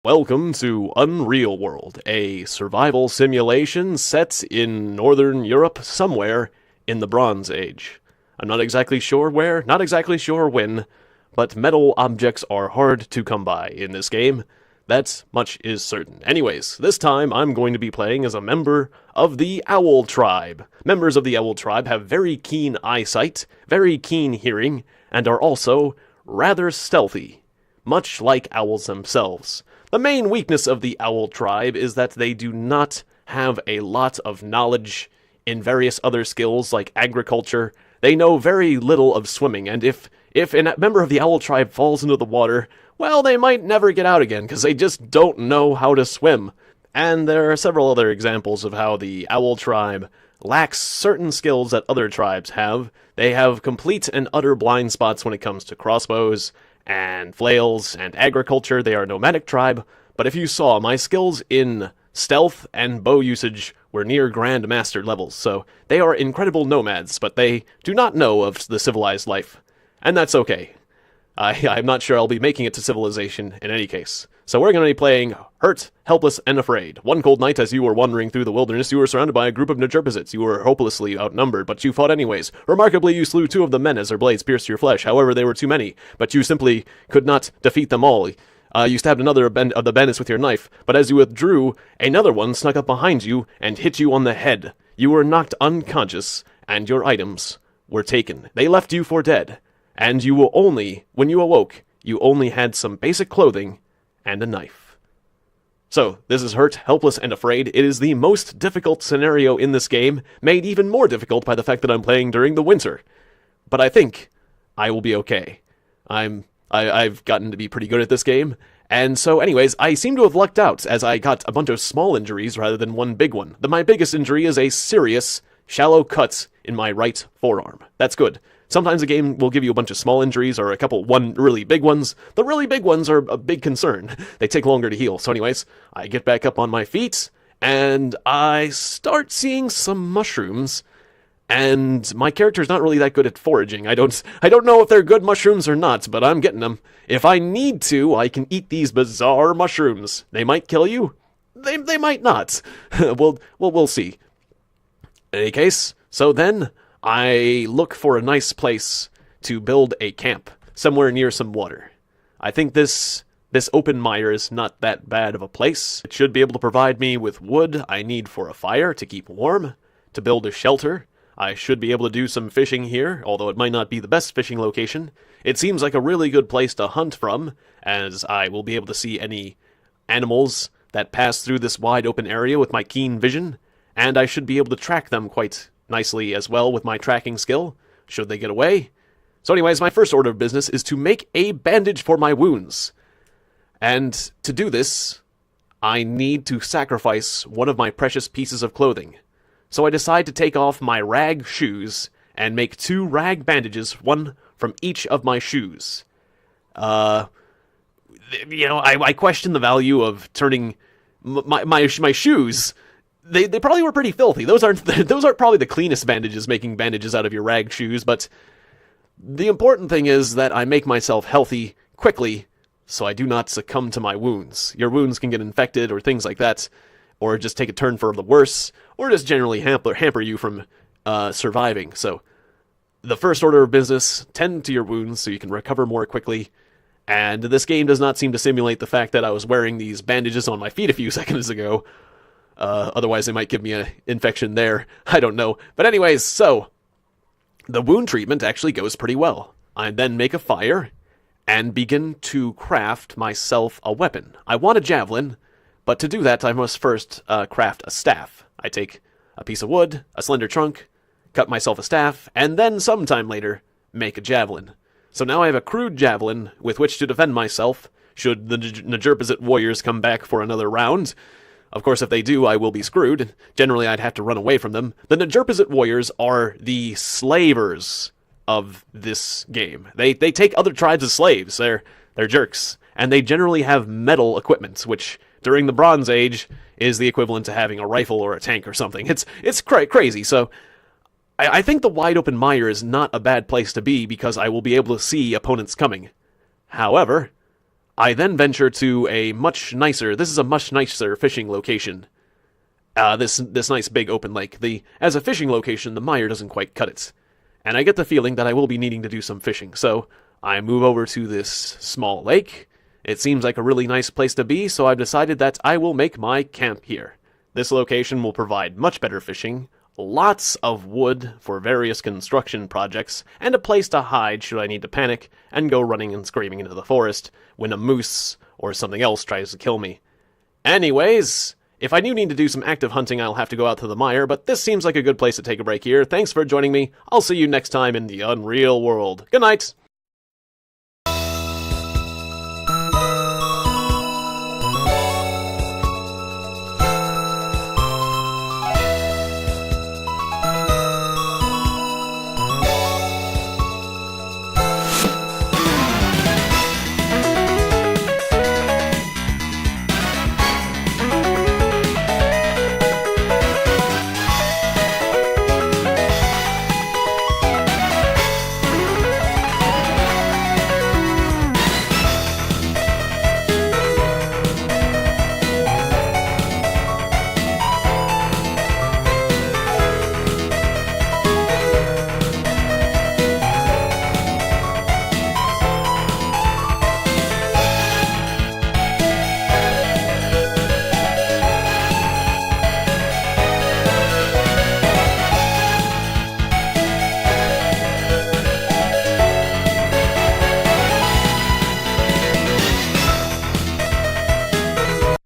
Welcome to UnReal World, a survival simulation set in Northern Europe, somewhere in the Bronze Age. I'm not exactly sure where, not exactly sure when, but metal objects are hard to come by in this game. That much is certain. Anyways, this time I'm going to be playing as a member of the Owl Tribe. Members of the Owl Tribe have very keen eyesight, very keen hearing, and are also rather stealthy, much like owls themselves. The main weakness of the Owl Tribe is that they do not have a lot of knowledge in various other skills like agriculture. They know very little of swimming, and if a member of the Owl Tribe falls into the water, well, they might never get out again, because they just don't know how to swim. And there are several other examples of how the Owl Tribe lacks certain skills that other tribes have. They have complete and utter blind spots when it comes to crossbows, and flails, and agriculture. They are a nomadic tribe, but if you saw, my skills in stealth and bow usage were near Grandmaster levels, so they are incredible nomads, but they do not know of the civilized life. And that's okay. I'm not sure I'll be making it to civilization in any case. So we're going to be playing Hurt, Helpless and Afraid. One cold night as you were wandering through the wilderness, you were surrounded by a group of Najurpazits. You were hopelessly outnumbered, but you fought anyways. Remarkably, you slew 2 of the men as their blades pierced your flesh. However, they were too many, but you simply could not defeat them all. You stabbed another of the bandits with your knife, but as you withdrew, another one snuck up behind you and hit you on the head. You were knocked unconscious, and your items were taken. They left you for dead. And when you awoke, you only had some basic clothing and a knife. So, this is Hurt, Helpless, and Afraid. It is the most difficult scenario in this game, made even more difficult by the fact that I'm playing during the winter. But I think I will be okay. I've gotten to be pretty good at this game, and so anyways, I seem to have lucked out, as I got a bunch of small injuries rather than one big one. My biggest injury is a serious, shallow cut in my right forearm. That's good. Sometimes a game will give you a bunch of small injuries or one really big ones. The really big ones are a big concern. They take longer to heal. So anyways, I get back up on my feet, and I start seeing some mushrooms, and my character's not really that good at foraging. I don't know if they're good mushrooms or not, but I'm getting them. If I need to, I can eat these bizarre mushrooms. They might kill you. They might not. We'll see. In any case, so then I look for a nice place to build a camp, somewhere near some water. I think this open mire is not that bad of a place. It should be able to provide me with wood I need for a fire to keep warm, to build a shelter. I should be able to do some fishing here, although it might not be the best fishing location. It seems like a really good place to hunt from, as I will be able to see any animals that pass through this wide open area with my keen vision, and I should be able to track them quite nicely as well with my tracking skill, should they get away. So anyways, my first order of business is to make a bandage for my wounds. And to do this, I need to sacrifice one of my precious pieces of clothing. So I decide to take off my rag shoes and make 2 rag bandages, one from each of my shoes. I question the value of turning my shoes. They probably were pretty filthy. Those aren't probably the cleanest bandages, making bandages out of your rag shoes, but the important thing is that I make myself healthy quickly so I do not succumb to my wounds. Your wounds can get infected or things like that, or just take a turn for the worse, or just generally hamper you from surviving. So the first order of business, tend to your wounds so you can recover more quickly. And this game does not seem to simulate the fact that I was wearing these bandages on my feet a few seconds ago. Otherwise they might give me an infection there. I don't know. But anyways, so the wound treatment actually goes pretty well. I then make a fire and begin to craft myself a weapon. I want a javelin, but to do that I must first craft a staff. I take a piece of wood, a slender trunk, cut myself a staff, and then sometime later make a javelin. So now I have a crude javelin with which to defend myself should the Najurpazit warriors come back for another round. Of course, if they do, I will be screwed. Generally, I'd have to run away from them. The Najurpazit warriors are the slavers of this game. They take other tribes as slaves. They're jerks. And they generally have metal equipment, which, during the Bronze Age, is the equivalent to having a rifle or a tank or something. It's crazy, so I think the wide open mire is not a bad place to be because I will be able to see opponents coming. However, I then venture to a much nicer fishing location. This nice big open lake. As a fishing location, the mire doesn't quite cut it. And I get the feeling that I will be needing to do some fishing, so I move over to this small lake. It seems like a really nice place to be, so I've decided that I will make my camp here. This location will provide much better fishing, lots of wood for various construction projects, and a place to hide should I need to panic and go running and screaming into the forest when a moose or something else tries to kill me. Anyways, if I do need to do some active hunting, I'll have to go out to the mire, but this seems like a good place to take a break here. Thanks for joining me. I'll see you next time in the Unreal world. Good night!